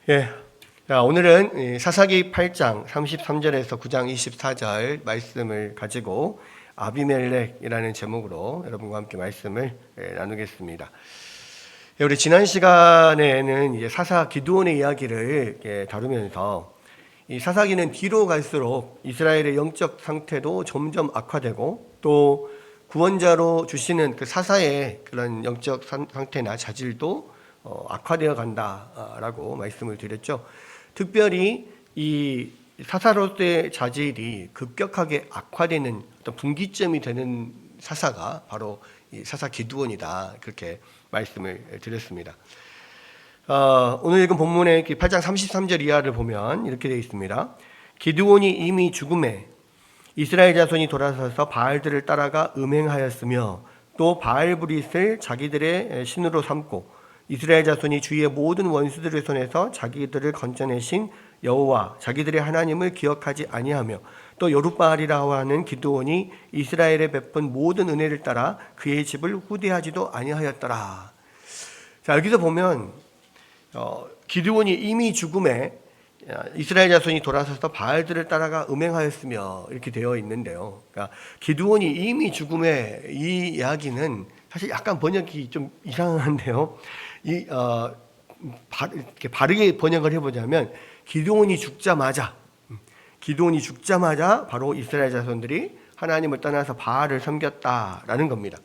예. 자, 오늘은 사사기 8장 33절에서 9장 24절 말씀을 가지고 아비멜렉이라는 제목으로 여러분과 함께 말씀을 나누겠습니다. 우리 지난 시간에는 이제 사사 기드온의 이야기를 다루면서 이 사사기는 뒤로 갈수록 이스라엘의 영적 상태도 점점 악화되고 또 구원자로 주시는 그 사사의 그런 영적 상태나 자질도 악화되어 간다라고 말씀을 드렸죠. 특별히 이 사사로서의 자질이 급격하게 악화되는 어떤 분기점이 되는 사사가 바로 이 사사 기드온이다, 그렇게 말씀을 드렸습니다. 오늘 읽은 본문의 8장 33절 이하를 보면 이렇게 되어 있습니다. 기드온이 이미 죽음에 이스라엘 자손이 돌아서서 바알들을 따라가 음행하였으며 또 바알브릿을 자기들의 신으로 삼고 이스라엘 자손이 주위의 모든 원수들의 손에서 자기들을 건져내신 여호와 자기들의 하나님을 기억하지 아니하며 또 여룻바알이라고 하는 기드온이 이스라엘에 베푼 모든 은혜를 따라 그의 집을 후대하지도 아니하였더라. 자, 여기서 보면 기드온이 이미 죽음에 이스라엘 자손이 돌아서서 바알들을 따라가 음행하였으며 이렇게 되어 있는데요. 그러니까 기드온이 이미 죽음에, 이 이야기는 사실 약간 번역이 좀 이상한데요. 이렇게 바르게 번역을 해보자면 기드온이 죽자마자 바로 이스라엘 자손들이 하나님을 떠나서 바알을 섬겼다라는 겁니다.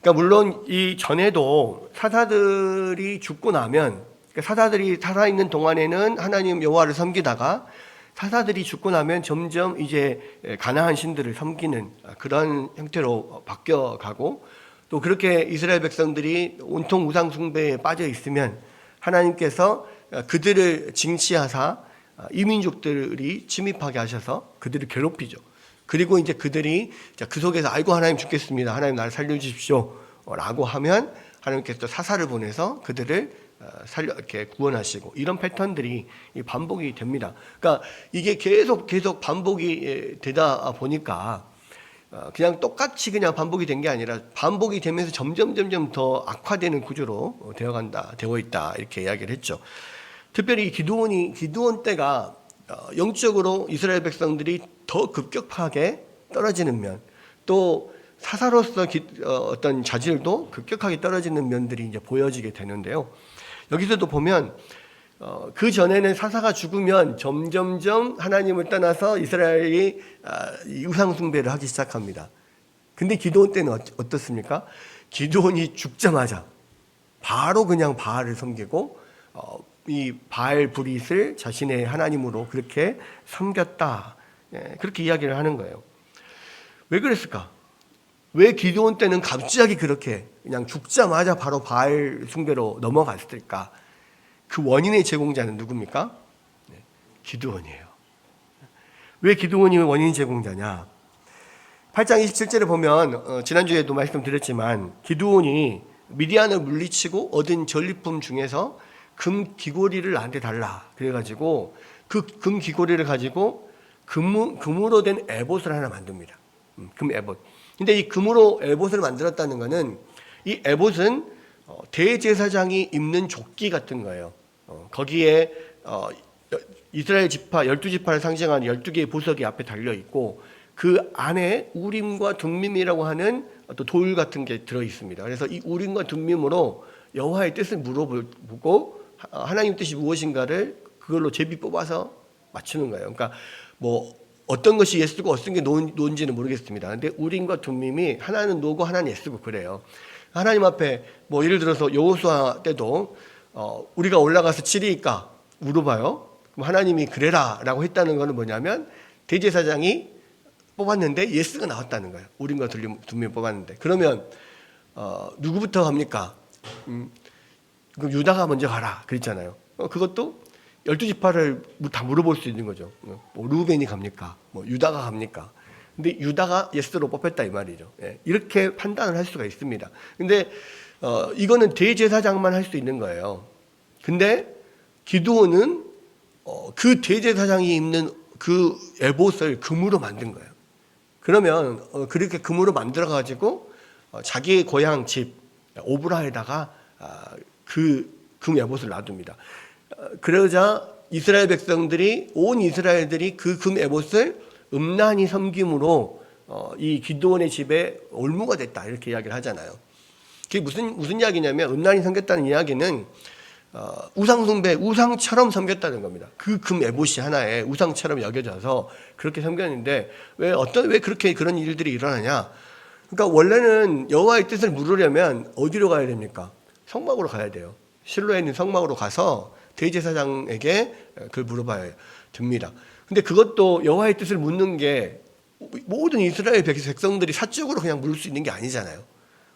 그러니까 물론 이 전에도 사사들이 죽고 나면, 사사들이 살아있는 동안에는 하나님 여호와를 섬기다가 사사들이 죽고 나면 점점 이제 가나안 신들을 섬기는 그런 형태로 바뀌어가고, 또 그렇게 이스라엘 백성들이 온통 우상 숭배에 빠져 있으면 하나님께서 그들을 징치하사 이민족들이 침입하게 하셔서 그들을 괴롭히죠. 그리고 이제 그들이 그 속에서 아이고 하나님 죽겠습니다, 하나님 나를 살려주십시오 라고 하면 하나님께서 사사를 보내서 그들을 이렇게 구원하시고, 이런 패턴들이 반복이 됩니다. 그러니까 이게 계속 반복이 되다 보니까 그냥 똑같이 그냥 반복이 된 게 아니라 반복이 되면서 점점 더 악화되는 구조로 되어 있다, 이렇게 이야기를 했죠. 특별히 기드온 때가 영적으로 이스라엘 백성들이 더 급격하게 떨어지는 면, 또 사사로서 어떤 자질도 급격하게 떨어지는 면들이 이제 보여지게 되는데요. 여기서도 보면 그 전에는 사사가 죽으면 점점점 하나님을 떠나서 이스라엘이 우상 숭배를 하기 시작합니다. 근데 기드온 때는 어떻습니까? 기드온이 죽자마자 바로 그냥 바알을 섬기고 이 바알 브릿을 자신의 하나님으로 그렇게 섬겼다, 그렇게 이야기를 하는 거예요. 왜 그랬을까? 왜 기드온 때는 갑자기 그렇게 그냥 죽자마자 바로 바알 숭배로 넘어갔을까? 그 원인의 제공자는 누굽니까? 기드온이에요. 왜 기드온이 원인 제공자냐? 8장 27절에 보면 지난주에도 말씀드렸지만 기드온이 미디안을 물리치고 얻은 전리품 중에서 금 귀고리를 나한테 달라 그래가지고 그 금 귀고리를 가지고 금으로 된 에봇을 하나 만듭니다. 금 에봇. 근데 이 금으로 에봇을 만들었다는 것은, 이 에봇은 대제사장이 입는 조끼 같은 거예요. 거기에 이스라엘 지파 12지파를 상징하는 12개의 보석이 앞에 달려 있고, 그 안에 우림과 둠밈이라고 하는 또 돌 같은 게 들어 있습니다. 그래서 이 우림과 둠밈으로 여호와의 뜻을 물어보고 하나님 뜻이 무엇인가를 그걸로 제비 뽑아서 맞추는 거예요. 그러니까 뭐 어떤 것이 예쓰고 어떤 게 노인지는 모르겠습니다. 근데 우림과 둠밈이 하나는 노고 하나는 예쓰고 그래요. 하나님 앞에 뭐 예를 들어서 여호수아 때도 우리가 올라가서 치리이까 물어봐요. 그럼 하나님이 그래라라고 했다는 것은 뭐냐면 대제사장이 뽑았는데 예스가 나왔다는 거예요. 우림과 둠밈 뽑았는데, 그러면 누구부터 갑니까? 그럼 유다가 먼저 가라 그랬잖아요. 그것도 12지파를 다 물어볼 수 있는 거죠. 뭐 루벤이 갑니까? 뭐 유다가 갑니까? 근데 유다가 예스로 뽑혔다 이 말이죠. 이렇게 판단을 할 수가 있습니다. 근데 이거는 대제사장만 할 수 있는 거예요. 근데 기드온은 그 대제사장이 입는 그 에봇을 금으로 만든 거예요. 그러면 그렇게 금으로 만들어 가지고 자기의 고향 집 오브라에다가 그 금 에봇을 놔둡니다. 그러자 이스라엘 백성들이 온 이스라엘들이 그 금 에봇을 음란히 섬김으로 이 기드온의 집에 올무가 됐다 이렇게 이야기를 하잖아요. 그게 무슨 이야기냐면 음란히 섬겼다는 이야기는 우상 숭배, 우상처럼 섬겼다는 겁니다. 그 금 에봇이 하나의 우상처럼 여겨져서 그렇게 섬겼는데 왜 그렇게 그런 일들이 일어나냐? 그러니까 원래는 여호와의 뜻을 물으려면 어디로 가야 됩니까? 성막으로 가야 돼요. 실로에 있는 성막으로 가서 대제사장에게 그걸 물어봐야 됩니다. 근데 그것도 여호와의 뜻을 묻는 게 모든 이스라엘 백성들이 사적으로 그냥 물을 수 있는 게 아니잖아요.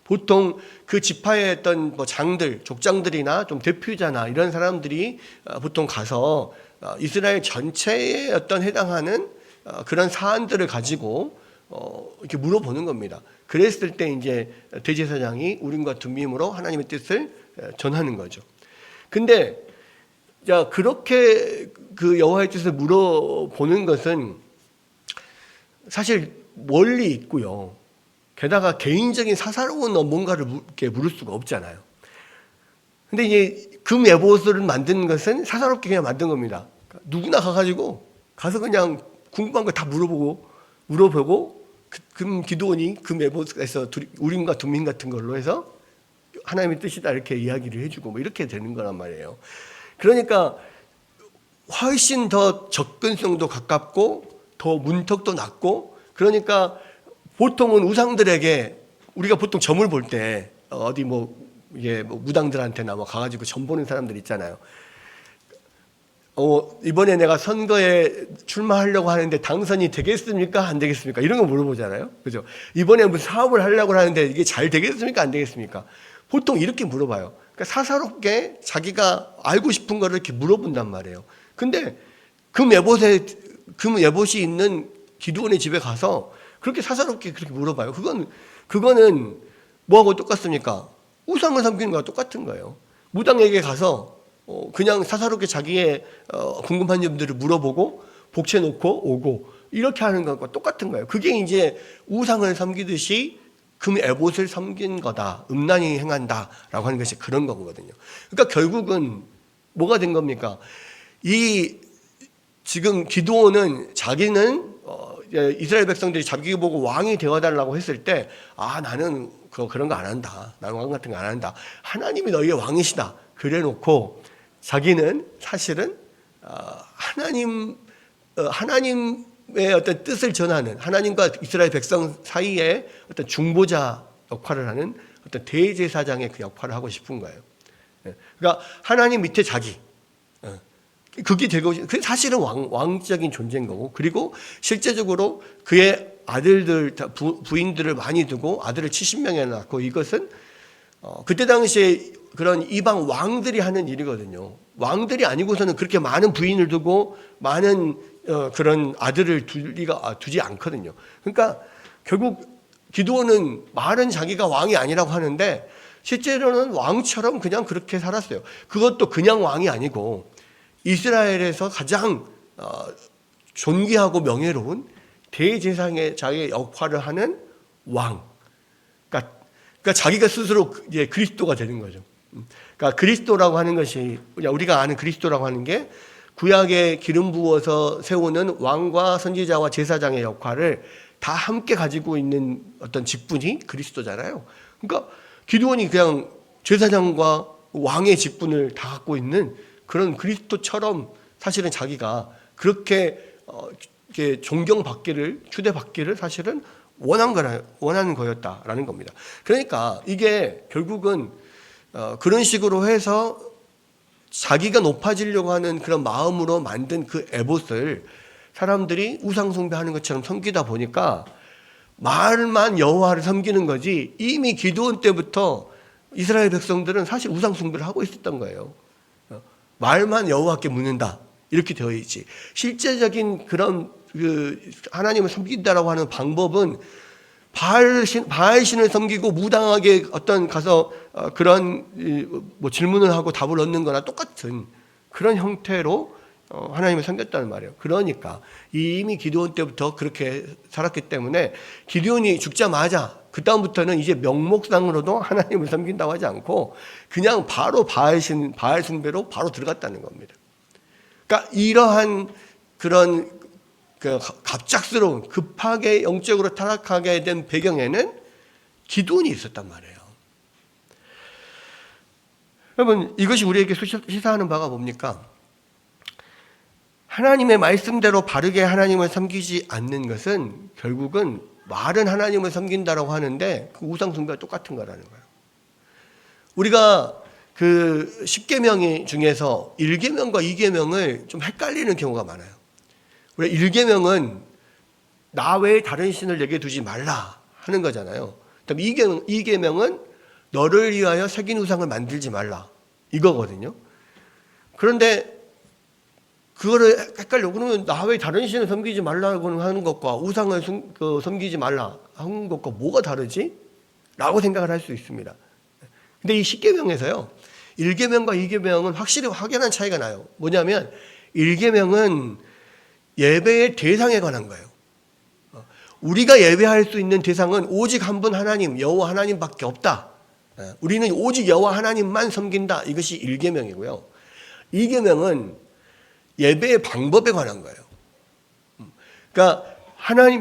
보통 그 지파에 있던 뭐 장들, 족장들이나 좀 대표자나 이런 사람들이 보통 가서 이스라엘 전체에 어떤 해당하는 그런 사안들을 가지고 이렇게 물어보는 겁니다. 그랬을 때 이제 대제사장이 우림과 둠밈으로 하나님의 뜻을 전하는 거죠. 근데 자, 그렇게 그 여호와의 뜻을 물어보는 것은 사실 멀리 있고요. 게다가 개인적인 사사로운 뭔가를 이렇게 물을 수가 없잖아요. 근데 이제 금 에봇을 만든 것은 사사롭게 그냥 만든 겁니다. 누구나 가서 그냥 궁금한 거 다 물어보고 금 기드온이 금 에봇에서 우림과 둠밈 같은 걸로 해서 하나님의 뜻이다 이렇게 이야기를 해주고 뭐 이렇게 되는 거란 말이에요. 그러니까 훨씬 더 접근성도 가깝고 더 문턱도 낮고 그러니까 보통은 우상들에게 우리가 보통 점을 볼 때 어디 무당들한테나 가가지고 점 보는 사람들 있잖아요. 이번에 내가 선거에 출마하려고 하는데 당선이 되겠습니까? 안 되겠습니까? 이런 거 물어보잖아요. 그죠? 이번에 무슨 사업을 하려고 하는데 이게 잘 되겠습니까? 안 되겠습니까? 보통 이렇게 물어봐요. 그러니까 사사롭게 자기가 알고 싶은 거를 이렇게 물어본단 말이에요. 근데 금 에봇이 있는 기드온의 집에 가서 그렇게 사사롭게 그렇게 물어봐요. 그거는 뭐하고 똑같습니까? 우상을 섬기는 거와 똑같은 거예요. 무당에게 가서 그냥 사사롭게 자기의 궁금한 점들을 물어보고 복채놓고 오고 이렇게 하는 것과 똑같은 거예요. 그게 이제 우상을 섬기듯이 금 에봇을 섬긴 거다. 음란히 행한다라고 하는 것이 그런 거거든요. 그러니까 결국은 뭐가 된 겁니까? 지금 기드온은 자기는 이스라엘 백성들이 자기 보고 왕이 되어달라고 했을 때 나는 그런 거 안 한다. 나는 왕 같은 거 안 한다. 하나님이 너희의 왕이시다. 그래 놓고 자기는 사실은 하나님의 어떤 뜻을 전하는 하나님과 이스라엘 백성 사이에 어떤 중보자 역할을 하는 어떤 대제사장의 그 역할을 하고 싶은 거예요. 그러니까 하나님 밑에 자기. 그게 되고 사실은 왕적인 존재인 거고 그리고 실제적으로 그의 아들들 부인들을 많이 두고 아들을 70명이나 낳고 이것은 그때 당시에 그런 이방 왕들이 하는 일이거든요. 왕들이 아니고서는 그렇게 많은 부인을 두고 많은 그런 아들을 두지 않거든요. 그러니까 결국 기드온은 말은 자기가 왕이 아니라고 하는데 실제로는 왕처럼 그냥 그렇게 살았어요. 그것도 그냥 왕이 아니고 이스라엘에서 가장 존귀하고 명예로운 대제사장의 자기의 역할을 하는 왕. 그러니까 자기가 스스로 이제 그리스도가 되는 거죠. 그러니까 그리스도라고 하는 것이 우리가 아는 그리스도라고 하는 게 구약에 기름 부어서 세우는 왕과 선지자와 제사장의 역할을 다 함께 가지고 있는 어떤 직분이 그리스도잖아요. 그러니까 기드온이 그냥 제사장과 왕의 직분을 다 갖고 있는 그런 그리스도처럼 사실은 자기가 그렇게 존경받기를 추대받기를 사실은 원하는 거였다라는 겁니다. 그러니까 이게 결국은 그런 식으로 해서 자기가 높아지려고 하는 그런 마음으로 만든 그 에봇을 사람들이 우상 숭배하는 것처럼 섬기다 보니까 말만 여호와를 섬기는 거지 이미 기드온 때부터 이스라엘 백성들은 사실 우상 숭배를 하고 있었던 거예요. 말만 여호와께 묻는다 이렇게 되어 있지 실제적인 그런 하나님을 섬긴다라고 하는 방법은 바알신을 섬기고 무당하게 가서 그런 질문을 하고 답을 얻는 거나 똑같은 그런 형태로 하나님을 섬겼다는 말이에요. 그러니까 이미 기드온 때부터 그렇게 살았기 때문에 기드온이 죽자마자 그 다음부터는 이제 명목상으로도 하나님을 섬긴다고 하지 않고 그냥 바로 바알 숭배로 바로 들어갔다는 겁니다. 그러니까 이러한 그런 그 갑작스러운 급하게 영적으로 타락하게 된 배경에는 기드온이 있었단 말이에요. 여러분, 이것이 우리에게 시사하는 바가 뭡니까? 하나님의 말씀대로 바르게 하나님을 섬기지 않는 것은 결국은 말은 하나님을 섬긴다라고 하는데 그 우상 숭배와 똑같은 거라는 거예요. 우리가 그 10계명 중에서 1계명과 2계명을 좀 헷갈리는 경우가 많아요. 우리 1계명은 나 외에 다른 신을 내게 두지 말라 하는 거잖아요. 그다음 2계명은 너를 위하여 새긴 우상을 만들지 말라 이거거든요. 그런데 그거를 헷갈려. 그러면 나 외에 다른 신을 섬기지 말라고 하는 것과 우상을 섬기지 말라 하는 것과 뭐가 다르지? 라고 생각을 할 수 있습니다. 근데 이 10계명에서요 1계명과 2계명은 확실히 확연한 차이가 나요. 뭐냐면 1계명은 예배의 대상에 관한 거예요. 우리가 예배할 수 있는 대상은 오직 한 분 하나님, 여호와 하나님밖에 없다. 우리는 오직 여호와 하나님만 섬긴다. 이것이 1계명이고요. 2계명은 예배의 방법에 관한 거예요. 그러니까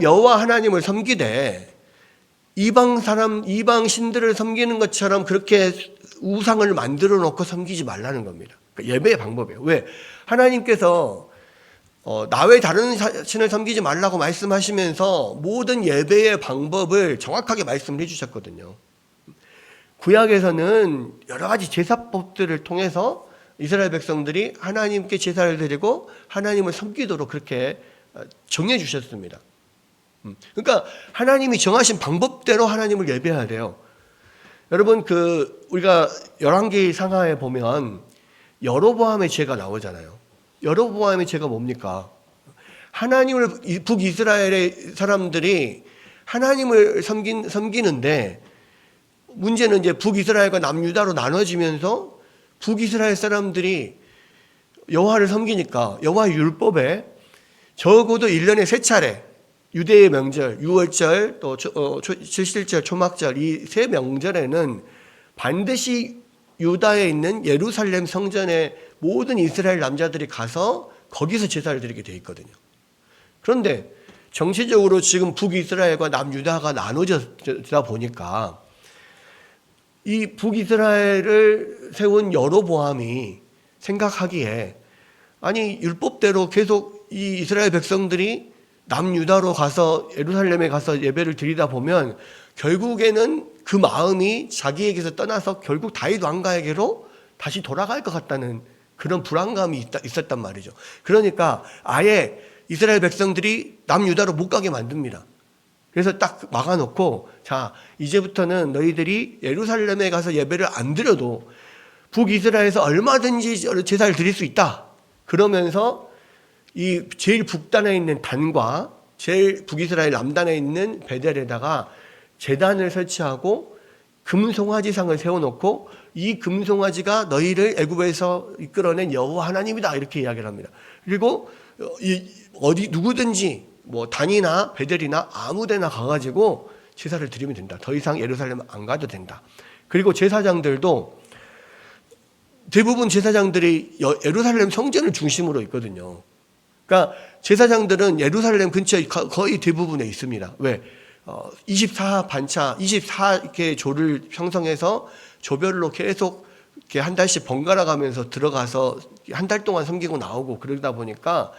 여호와 하나님을 섬기되 이방 신들을 섬기는 것처럼 그렇게 우상을 만들어 놓고 섬기지 말라는 겁니다. 그러니까 예배의 방법이에요. 왜? 하나님께서 나 외에 다른 신을 섬기지 말라고 말씀하시면서 모든 예배의 방법을 정확하게 말씀을 해주셨거든요. 구약에서는 여러 가지 제사법들을 통해서 이스라엘 백성들이 하나님께 제사를 드리고 하나님을 섬기도록 그렇게 정해 주셨습니다. 그러니까 하나님이 정하신 방법대로 하나님을 예배해야 돼요. 여러분 우리가 열왕기 상하에 보면 여로보암의 죄가 나오잖아요. 여로보암의 죄가 뭡니까? 북이스라엘의 사람들이 하나님을 섬기는데 문제는 이제 북이스라엘과 남유다로 나눠지면서 북이스라엘 사람들이 여호와를 섬기니까 여호와의 율법에 적어도 1년에 3차례 유대의 명절, 유월절, 또 칠실절, 초막절 이 3명절에는 반드시 유다에 있는 예루살렘 성전에 모든 이스라엘 남자들이 가서 거기서 제사를 드리게 돼 있거든요. 그런데 정치적으로 지금 북이스라엘과 남유다가 나눠지다 보니까 이 북이스라엘을 세운 여로보암이 생각하기에 아니 율법대로 계속 이 이스라엘 백성들이 남유다로 가서 예루살렘에 가서 예배를 드리다 보면 결국에는 그 마음이 자기에게서 떠나서 결국 다윗 왕가에게로 다시 돌아갈 것 같다는 그런 불안감이 있었단 말이죠. 그러니까 아예 이스라엘 백성들이 남유다로 못 가게 만듭니다. 그래서 딱 막아놓고 자 이제부터는 너희들이 예루살렘에 가서 예배를 안 드려도 북이스라엘에서 얼마든지 제사를 드릴 수 있다. 그러면서 이 제일 북단에 있는 단과 제일 북이스라엘 남단에 있는 베델에다가 제단을 설치하고 금송아지상을 세워놓고 이 금송아지가 너희를 애굽에서 이끌어낸 여호와 하나님이다 이렇게 이야기를 합니다. 그리고 누구든지 뭐 단이나 베델이나 아무데나 가가지고 제사를 드리면 된다. 더 이상 예루살렘 안 가도 된다. 그리고 제사장들도 대부분 제사장들이 예루살렘 성전을 중심으로 있거든요. 그러니까 제사장들은 예루살렘 근처에 거의 대부분에 있습니다. 왜? 24개 조를 형성해서 조별로 계속 이렇게 한 달씩 번갈아 가면서 들어가서 한 달 동안 섬기고 나오고 그러다 보니까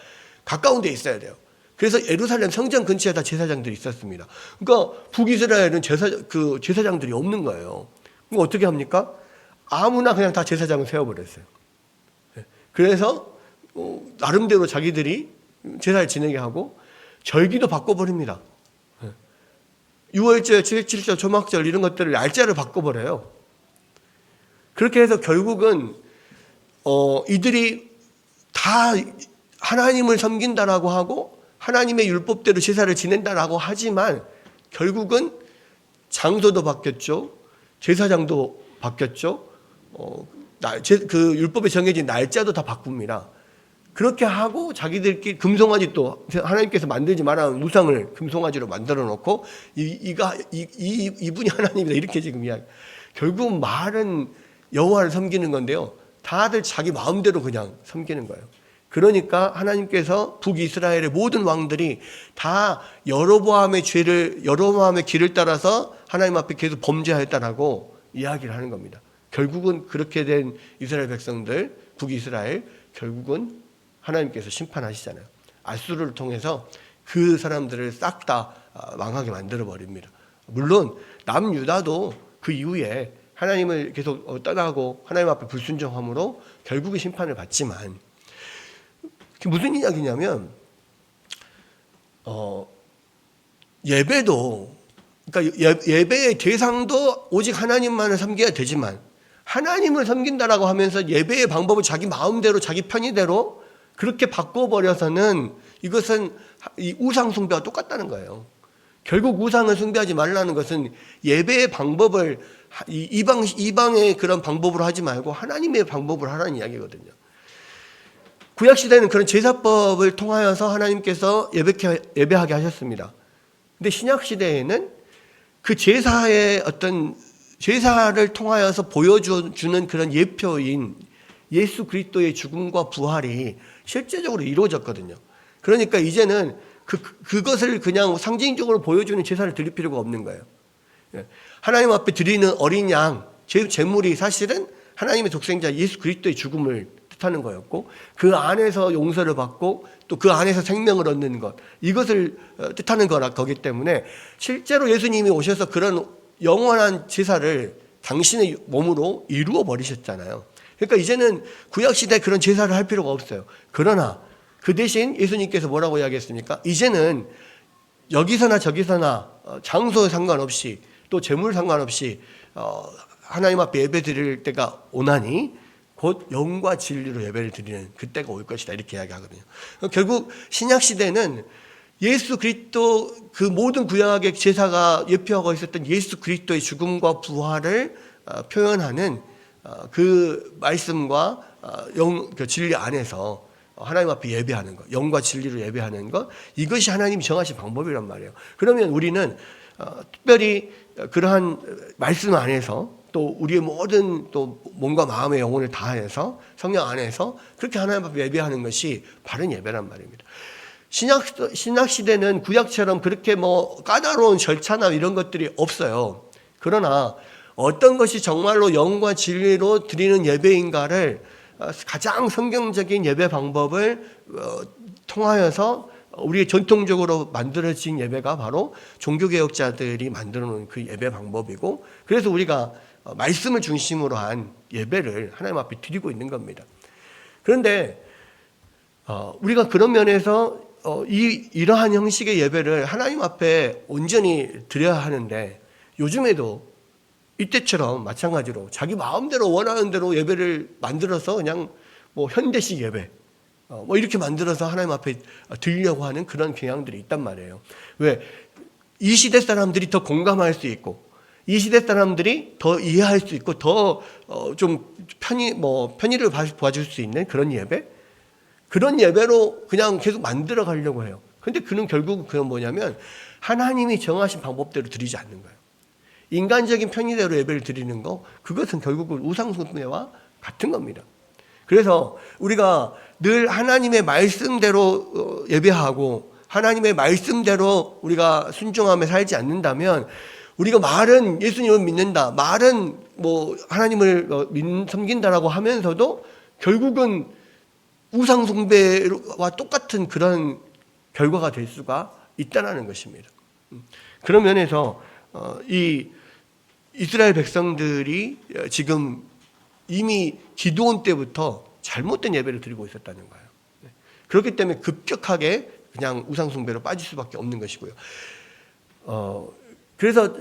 가까운 데 있어야 돼요. 그래서 예루살렘 성전 근처에 다 제사장들이 있었습니다. 그러니까 북이스라엘은 제사장들이 없는 거예요. 그럼 어떻게 합니까? 아무나 그냥 다 제사장을 세워버렸어요. 그래서 나름대로 자기들이 제사를 지내게 하고 절기도 바꿔버립니다. 6월절, 7절, 초막절 이런 것들을 날짜를 바꿔버려요. 그렇게 해서 결국은 이들이 다 하나님을 섬긴다라고 하고 하나님의 율법대로 제사를 지낸다라고 하지만 결국은 장소도 바뀌었죠. 제사장도 바뀌었죠. 그 율법에 정해진 날짜도 다 바꿉니다. 그렇게 하고 자기들끼리 금송아지 또 하나님께서 만들지 말라는 우상을 금송아지로 만들어 놓고 이분이 하나님이다 이렇게 지금 이야기. 결국 말은 여호와를 섬기는 건데요. 다들 자기 마음대로 그냥 섬기는 거예요. 그러니까 하나님께서 북이스라엘의 모든 왕들이 다 여로보암의 길을 따라서 하나님 앞에 계속 범죄하였다라고 이야기를 하는 겁니다. 결국은 그렇게 된 이스라엘 백성들, 북이스라엘, 결국은 하나님께서 심판하시잖아요. 아수르를 통해서 그 사람들을 싹 다 망하게 만들어 버립니다. 물론 남유다도 그 이후에 하나님을 계속 떠나고 하나님 앞에 불순종함으로 결국은 심판을 받지만, 무슨 이야기냐면 예배도, 그러니까 예배의 대상도 오직 하나님만을 섬겨야 되지만, 하나님을 섬긴다라고 하면서 예배의 방법을 자기 마음대로 자기 편의대로 그렇게 바꿔버려서는 이것은 이 우상 숭배와 똑같다는 거예요. 결국 우상을 숭배하지 말라는 것은 예배의 방법을 이방의 그런 방법으로 하지 말고 하나님의 방법으로 하라는 이야기거든요. 구약시대는 그런 제사법을 통하여서 하나님께서 예배하게 하셨습니다. 근데 신약시대에는 그 제사의 어떤 제사를 통하여서 보여주는 그런 예표인 예수 그리스도의 죽음과 부활이 실제적으로 이루어졌거든요. 그러니까 이제는 그것을 그냥 상징적으로 보여주는 제사를 드릴 필요가 없는 거예요. 하나님 앞에 드리는 어린 양, 제물이 사실은 하나님의 독생자 예수 그리스도의 죽음을 뜻하는 거였고, 그 안에서 용서를 받고 또 그 안에서 생명을 얻는 것, 이것을 뜻하는 거기 때문에 실제로 예수님이 오셔서 그런 영원한 제사를 당신의 몸으로 이루어 버리셨잖아요. 그러니까 이제는 구약시대 그런 제사를 할 필요가 없어요. 그러나 그 대신 예수님께서 뭐라고 이야기했습니까? 이제는 여기서나 저기서나 장소에 상관없이 또 재물 상관없이 하나님 앞에 예배 드릴 때가 오나니 곧 영과 진리로 예배를 드리는 그때가 올 것이다, 이렇게 이야기하거든요. 결국 신약시대는 예수 그리스도, 그 모든 구약의 제사가 예표하고 있었던 예수 그리스도의 죽음과 부활을 표현하는 그 말씀과 그 진리 안에서 하나님 앞에 예배하는 것, 영과 진리로 예배하는 것, 이것이 하나님이 정하신 방법이란 말이에요. 그러면 우리는 특별히 그러한 말씀 안에서 또 우리의 모든 또 몸과 마음의 영혼을 다해서 성령 안에서 그렇게 하나님 앞에 예배하는 것이 바른 예배란 말입니다. 신약 시대는 구약처럼 그렇게 까다로운 절차나 이런 것들이 없어요. 그러나 어떤 것이 정말로 영과 진리로 드리는 예배인가를 가장 성경적인 예배 방법을 통하여서 우리 전통적으로 만들어진 예배가 바로 종교개혁자들이 만들어 놓은 그 예배 방법이고, 그래서 우리가 말씀을 중심으로 한 예배를 하나님 앞에 드리고 있는 겁니다. 그런데 우리가 그런 면에서 이러한 형식의 예배를 하나님 앞에 온전히 드려야 하는데, 요즘에도 이때처럼 마찬가지로 자기 마음대로 원하는 대로 예배를 만들어서 그냥 현대식 예배 이렇게 만들어서 하나님 앞에 드리려고 하는 그런 경향들이 있단 말이에요. 왜? 이 시대 사람들이 더 공감할 수 있고, 이 시대 사람들이 더 이해할 수 있고, 더 좀 편의를 봐줄 수 있는 그런 예배, 그런 예배로 그냥 계속 만들어 가려고 해요. 근데 결국 그건 뭐냐면 하나님이 정하신 방법대로 드리지 않는 거예요. 인간적인 편의대로 예배를 드리는 거, 그것은 결국은 우상숭배와 같은 겁니다. 그래서 우리가 늘 하나님의 말씀대로 예배하고 하나님의 말씀대로 우리가 순종하며 살지 않는다면, 우리가 말은 예수님을 믿는다, 말은 하나님을 섬긴다라고 하면서도 결국은 우상숭배와 똑같은 그런 결과가 될 수가 있다는 것입니다. 그런 면에서 이 이스라엘 백성들이 지금 이미 기드온 때부터 잘못된 예배를 드리고 있었다는 거예요. 그렇기 때문에 급격하게 그냥 우상숭배로 빠질 수밖에 없는 것이고요. 그래서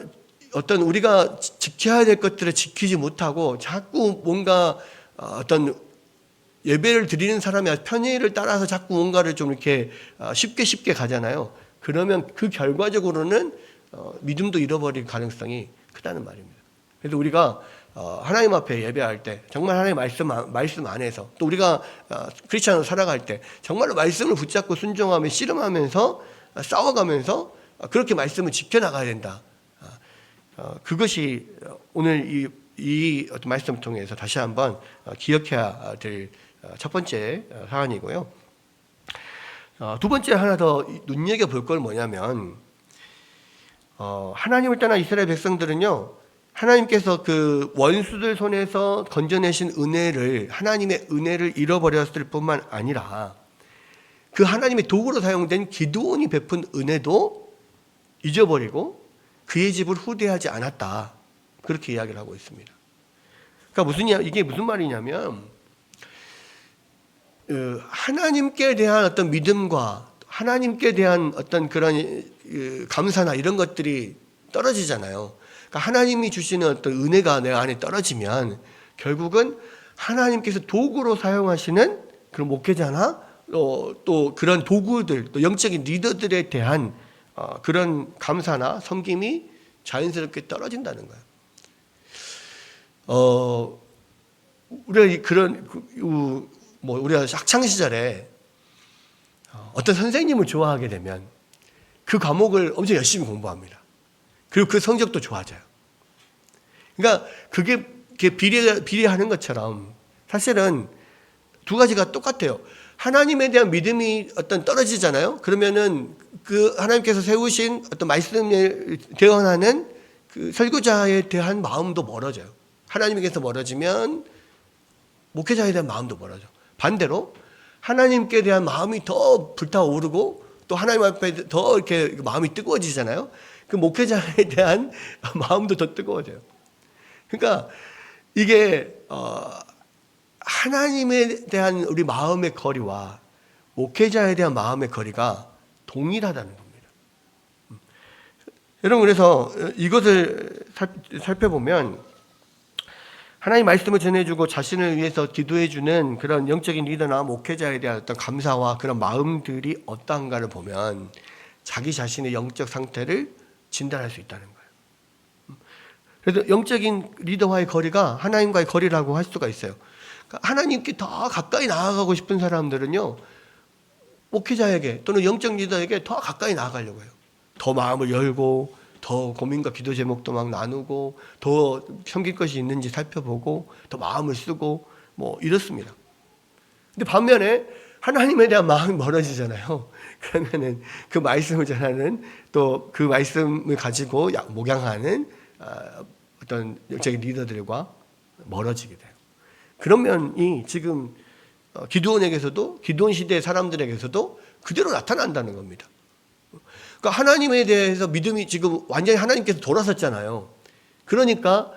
어떤 우리가 지켜야 될 것들을 지키지 못하고 자꾸 뭔가 어떤 예배를 드리는 사람의 편의를 따라서 자꾸 뭔가를 좀 이렇게 쉽게 가잖아요. 그러면 그 결과적으로는 믿음도 잃어버릴 가능성이 크다는 말입니다. 그래서 우리가 하나님 앞에 예배할 때 정말 하나님의 말씀 안에서 또 우리가 크리스천으로 살아갈 때 정말로 말씀을 붙잡고 순종하며 씨름하면서 싸워가면서 그렇게 말씀을 지켜나가야 된다. 그것이 오늘 이 어떤 말씀을 통해서 다시 한번 기억해야 될 첫 번째 사안이고요. 두 번째 하나 더 눈여겨볼 건 뭐냐면 하나님을 떠난 이스라엘 백성들은요, 하나님께서 그 원수들 손에서 건져내신 은혜를, 하나님의 은혜를 잃어버렸을 뿐만 아니라 그 하나님의 도구로 사용된 기드온이 베푼 은혜도 잊어버리고 그의 집을 후대하지 않았다. 그렇게 이야기를 하고 있습니다. 그러니까 이게 무슨 말이냐면 하나님께 대한 어떤 믿음과 하나님께 대한 어떤 그런 감사나 이런 것들이 떨어지잖아요. 그러니까 하나님이 주시는 어떤 은혜가 내 안에 떨어지면 결국은 하나님께서 도구로 사용하시는 그런 목회자나 또 그런 도구들, 또 영적인 리더들에 대한 그런 감사나 섬김이 자연스럽게 떨어진다는 거예요. 우리가 학창 시절에 어떤 선생님을 좋아하게 되면 그 과목을 엄청 열심히 공부합니다. 그리고 그 성적도 좋아져요. 그러니까 그게 비례하는 것처럼 사실은 두 가지가 똑같아요. 하나님에 대한 믿음이 어떤 떨어지잖아요. 그러면은 그 하나님께서 세우신 어떤 말씀에 대언하는 그 설교자에 대한 마음도 멀어져요. 하나님께서 멀어지면 목회자에 대한 마음도 멀어져. 반대로 하나님께 대한 마음이 더 불타오르고 또 하나님 앞에 더 이렇게 마음이 뜨거워지잖아요. 그 목회자에 대한 마음도 더 뜨거워져요. 그러니까 이게 하나님에 대한 우리 마음의 거리와 목회자에 대한 마음의 거리가 동일하다는 겁니다. 여러분, 그래서 이것을 살펴보면 하나님 말씀을 전해주고 자신을 위해서 기도해주는 그런 영적인 리더나 목회자에 대한 어떤 감사와 그런 마음들이 어떠한가를 보면 자기 자신의 영적 상태를 진단할 수 있다는 거예요. 그래서 영적인 리더와의 거리가 하나님과의 거리라고 할 수가 있어요. 그러니까 하나님께 더 가까이 나아가고 싶은 사람들은요, 목회자에게 또는 영적 리더에게 더 가까이 나아가려고 해요. 더 마음을 열고 더 고민과 기도 제목도 막 나누고 더 섬길 것이 있는지 살펴보고 더 마음을 쓰고 뭐 이렇습니다. 근데 반면에 하나님에 대한 마음이 멀어지잖아요. 그러면은 그 말씀을 전하는 또 그 말씀을 가지고 목양하는 어떤 영적인 리더들과 멀어지게 돼요. 그런 면이 지금 기드온에게서도, 기드온 시대의 사람들에게서도 그대로 나타난다는 겁니다. 그러니까 하나님에 대해서 믿음이 지금 완전히 하나님께서 돌아섰잖아요. 그러니까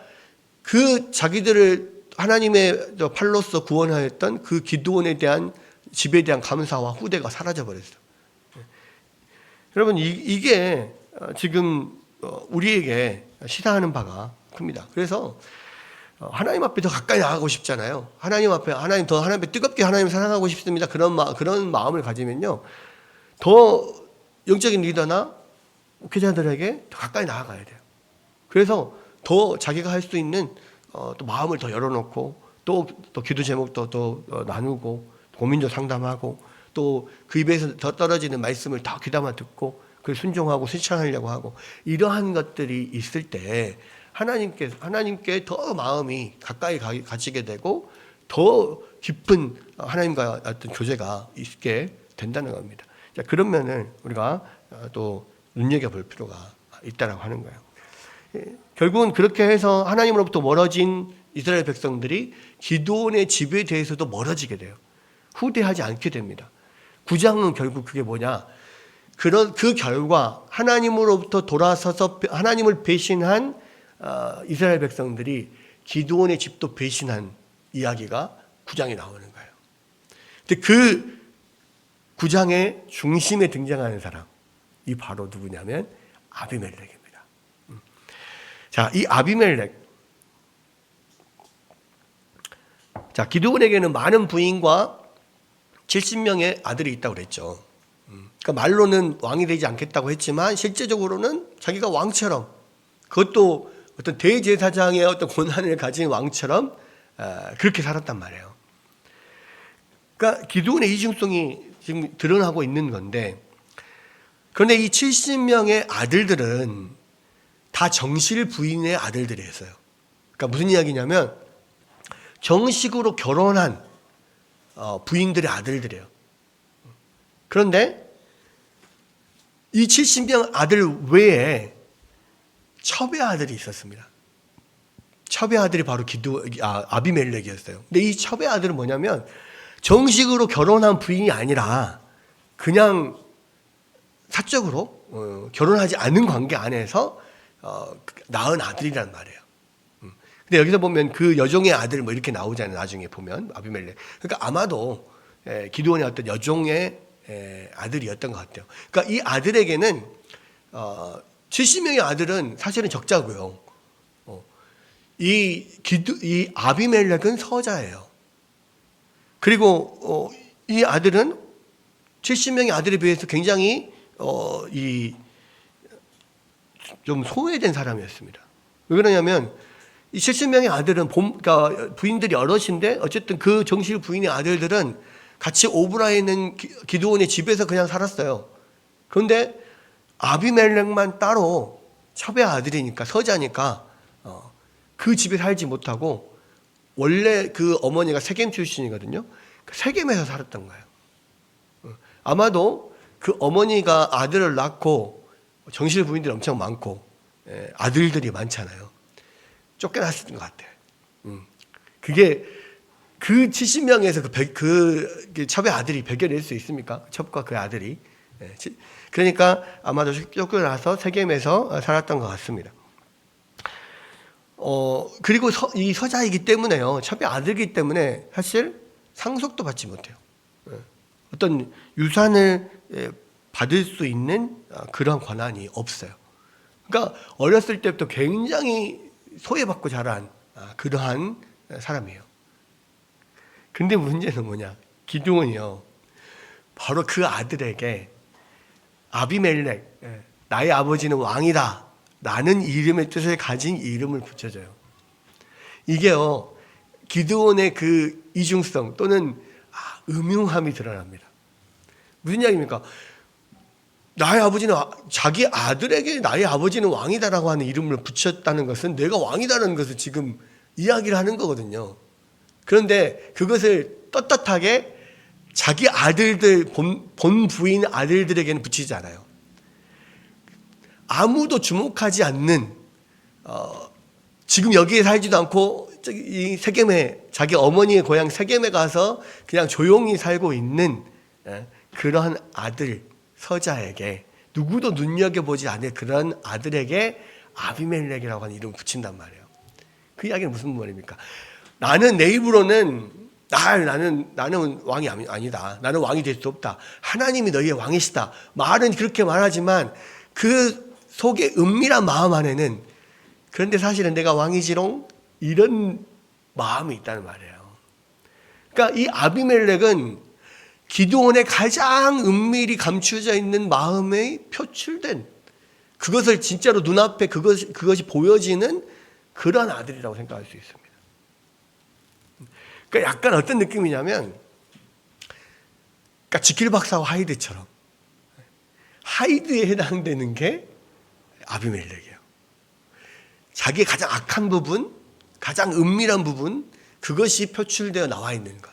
그 자기들을 하나님의 팔로서 구원하였던 그 기드온에 대한 집에 대한 감사와 후대가 사라져버렸어요. 여러분, 이게 지금 우리에게 시사하는 바가 큽니다. 그래서 하나님 앞에 더 가까이 나가고 싶잖아요. 하나님 앞에 뜨겁게 하나님 사랑하고 싶습니다. 그런 마음을 가지면요, 더 영적인 리더나 목회자들에게 더 가까이 나아가야 돼요. 그래서 더 자기가 할 수 있는 또 마음을 더 열어놓고 또 기도 제목도 더 나누고 고민도 상담하고 또 그 입에서 더 떨어지는 말씀을 다 귀담아 듣고 그걸 순종하고 실천하려고 하고 이러한 것들이 있을 때 하나님께 더 마음이 가까이 가지게 되고 더 깊은 하나님과 어떤 교제가 있게 된다는 겁니다. 자, 그런 면을 우리가 또 눈여겨볼 필요가 있다라고 하는 거예요. 결국은 그렇게 해서 하나님으로부터 멀어진 이스라엘 백성들이 기드온의 집에 대해서도 멀어지게 돼요. 후대하지 않게 됩니다. 9장은 결국 그게 뭐냐? 그 결과 하나님으로부터 돌아서서 하나님을 배신한 이스라엘 백성들이 기드온의 집도 배신한 이야기가 9장에 나오는 거예요. 근데 그 9장의 중심에 등장하는 사람이 바로 누구냐면 아비멜렉입니다. 자, 이 아비멜렉. 자, 기드온에게는 많은 부인과 70명의 아들이 있다고 그랬죠. 그러니까 말로는 왕이 되지 않겠다고 했지만 실제적으로는 자기가 왕처럼, 그것도 어떤 대제사장의 어떤 권한을 가진 왕처럼 그렇게 살았단 말이에요. 그러니까 기드온의 이중성이 지금 드러나고 있는 건데, 그런데 이 70명의 아들들은 다 정실 부인의 아들들이었어요. 그러니까 무슨 이야기냐면 정식으로 결혼한 부인들의 아들들이에요. 그런데 이 70명 아들 외에 첩의 아들이 있었습니다. 첩의 아들이 바로 아비멜렉이었어요. 근데 이 첩의 아들은 뭐냐면 정식으로 결혼한 부인이 아니라 그냥 사적으로 결혼하지 않은 관계 안에서 낳은 아들이란 말이에요. 근데 여기서 보면 그 여종의 아들 뭐 이렇게 나오잖아요. 나중에 보면 아비멜렉. 그러니까 아마도 기드온의 어떤 여종의 아들이었던 것 같아요. 그러니까 이 아들에게는 70명의 아들은 사실은 적자고요. 이 아비멜렉은 서자예요. 그리고 이 아들은 70명의 아들에 비해서 굉장히 좀 소외된 사람이었습니다. 왜 그러냐면 이 70명의 아들은 그러니까 부인들이 여럿인데 어쨌든 그 정실 부인의 아들들은 같이 오브라에 있는 기드온의 집에서 그냥 살았어요. 그런데 아비멜렉만 따로 첩의 아들이니까 서자니까 그 집에 살지 못하고 원래 그 어머니가 세겜 출신이거든요. 세겜에서 살았던 거예요. 아마도 그 어머니가 아들을 낳고 정실 부인들이 엄청 많고 아들들이 많잖아요. 쫓겨났을 것 같아요. 그게 그 70명에서 그 첩의 아들이 배겨낼 수 있습니까? 첩과 그 아들이. 그러니까 아마도 쫓겨나서 세겜에서 살았던 것 같습니다. 그리고 이 서자이기 때문에요. 첩의 아들이기 때문에 사실 상속도 받지 못해요. 어떤 유산을 받을 수 있는 그런 권한이 없어요. 그러니까 어렸을 때부터 굉장히 소외받고 자란 그러한 사람이에요. 근데 문제는 뭐냐? 기드온이요. 바로 그 아들에게 아비멜렉, 나의 아버지는 왕이다 라는 이름의 뜻을 가진 이름을 붙여줘요. 이게요, 기드온의 그 이중성 또는 음흉함이 드러납니다. 무슨 이야기입니까? 나의 아버지는 자기 아들에게 나의 아버지는 왕이다라고 하는 이름을 붙였다는 것은 내가 왕이다라는 것을 지금 이야기를 하는 거거든요. 그런데 그것을 떳떳하게 자기 아들들 본 부인 아들들에게는 붙이지 않아요. 아무도 주목하지 않는 지금 여기에 살지도 않고 이 세겜에 자기 어머니의 고향 세겜에 가서 그냥 조용히 살고 있는 그러한 아들 서자에게 누구도 눈여겨보지 않을 그런 아들에게 아비멜렉이라고 하는 이름을 붙인단 말이에요. 그 이야기는 무슨 말입니까? 나는 내 입으로는 나는 왕이 아니다. 나는 왕이 될 수 없다. 하나님이 너희의 왕이시다. 말은 그렇게 말하지만 그 속에 은밀한 마음 안에는 그런데 사실은 내가 왕이지롱 이런 마음이 있다는 말이에요. 그러니까 이 아비멜렉은 기드온의 가장 은밀히 감추어져 있는 마음에 표출된 그것을 진짜로 눈앞에 그것이 보여지는 그런 아들이라고 생각할 수 있습니다. 그러니까 약간 어떤 느낌이냐면 그러니까 지킬 박사와 하이드처럼 하이드에 해당되는 게 아비멜렉이에요. 자기의 가장 악한 부분, 가장 은밀한 부분 그것이 표출되어 나와 있는 것.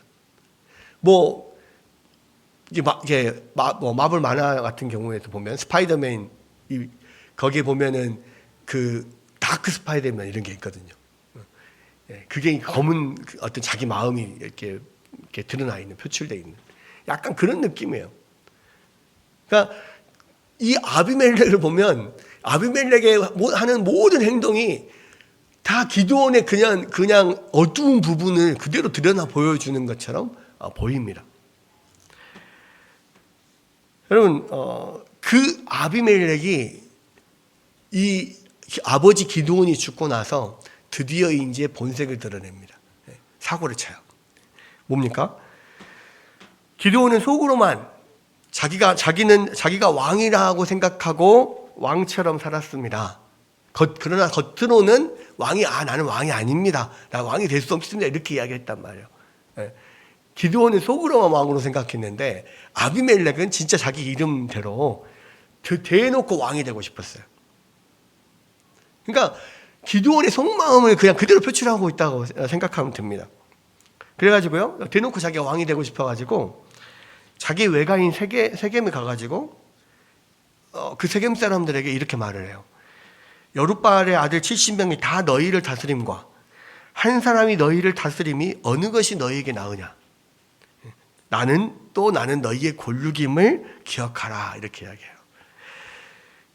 마블 만화 같은 경우에도 보면 스파이더맨 거기에 보면은 그 다크 스파이더맨 이런 게 있거든요. 그게 검은 어떤 자기 마음이 이렇게 드러나 있는 표출되어 있는 약간 그런 느낌이에요. 그러니까 이 아비멜렉을 보면 아비멜렉의 하는 모든 행동이 다 기드온의 그냥 어두운 부분을 그대로 드러나 보여주는 것처럼 보입니다. 여러분, 그 아비멜렉이 이 아버지 기드온이 죽고 나서 드디어 이제 본색을 드러냅니다. 사고를 쳐요. 뭡니까? 기드온은 속으로만 자기가 왕이라고 생각하고 왕처럼 살았습니다. 그러나 겉으로는 왕이 나는 왕이 아닙니다. 나 왕이 될 수 없습니다. 이렇게 이야기했단 말이에요. 예. 기드온은 속으로만 왕으로 생각했는데 아비멜렉은 진짜 자기 이름대로 대놓고 왕이 되고 싶었어요. 그러니까 기드온의 속마음을 그냥 그대로 표출하고 있다고 생각하면 됩니다. 그래가지고요, 대놓고 자기가 왕이 되고 싶어가지고 자기 외가인 세겜에 가가지고 그 세겜 사람들에게 이렇게 말을 해요. 여룻바알의 아들 70명이 다 너희를 다스림과 한 사람이 너희를 다스림이 어느 것이 너희에게 나으냐. 나는 너희의 골육임을 기억하라. 이렇게 이야기해요.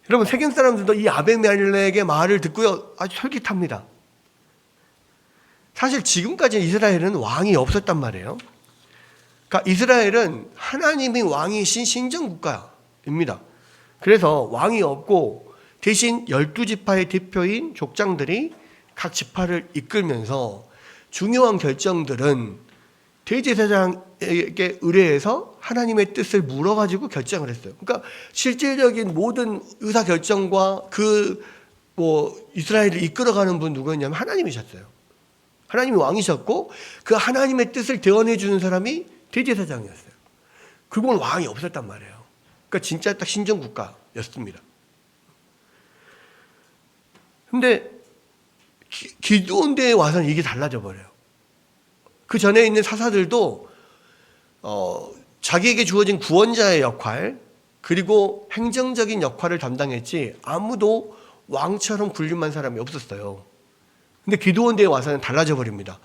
여러분, 세겜 사람들도 이 아비멜렉의 말을 듣고요, 아주 솔깃합니다. 사실 지금까지 이스라엘은 왕이 없었단 말이에요. 그러니까 이스라엘은 하나님이 왕이신 신정국가입니다. 그래서 왕이 없고 대신 12지파의 대표인 족장들이 각 지파를 이끌면서 중요한 결정들은 대제사장에게 의뢰해서 하나님의 뜻을 물어가지고 결정을 했어요. 그러니까 실질적인 모든 의사결정과 이스라엘을 이끌어가는 분 누구였냐면 하나님이셨어요. 하나님이 왕이셨고 그 하나님의 뜻을 대언해 주는 사람이 대제사장이었어요. 그건 왕이 없었단 말이에요. 그러니까 진짜 딱 신정국가였습니다. 근데 기드온 때에 와서는 이게 달라져 버려요. 그 전에 있는 사사들도 자기에게 주어진 구원자의 역할 그리고 행정적인 역할을 담당했지 아무도 왕처럼 군림한 사람이 없었어요. 근데 기드온 때에 와서는 달라져 버립니다.